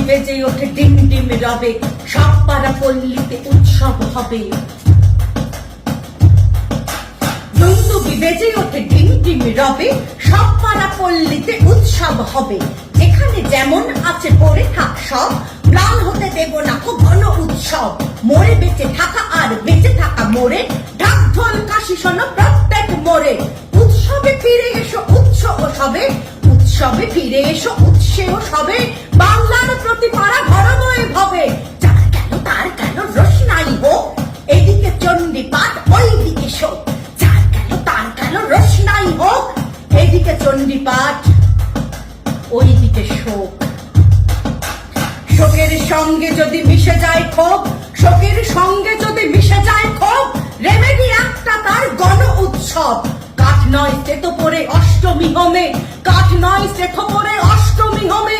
বেজে ওঠে ডিম ডিম রবে, সব পাড়া পল্লীতে উৎসব হবে। দুন্দুবি বেজে ওঠে ডিম ডিম রবে, সব পাড়া পল্লীতে উৎসব হবে। যেখানে যেমন আছে পড়ে থাক সব, ম্লান হতে দেব না কো ঘন উৎসব। মোরে বেঁচে থাকা আর বেঁচে থাকা মোরে, ঢাক ঢোল কাশি শোনো প্রত্যেক মোরে। উৎসবে ফিরে এসো উৎস ও সবে, উৎসবে ফিরে এসো উৎসেও সবে। বাংলার প্রতি পাড়া ঘরময় ভবে, যার কেন তার কেন রোশনাই হোক। এদিকে চণ্ডী পাঠ ওইদিকে শোক, যার কেন তার কেন রোশনাই হোক। এদিকে চণ্ডী পাঠ ওইদিকে শোক। শোকের সঙ্গে যদি মিশে যায় ক্ষোভ, শোকের সঙ্গে যদি মিশে যায় ক্ষোভ, রেমেডি একটা তার গণ উৎসব। কাঠ নয় তেতো পরে অষ্টমী হোমে, কাঠ নয় তেতো পরে অষ্টমী হোমে।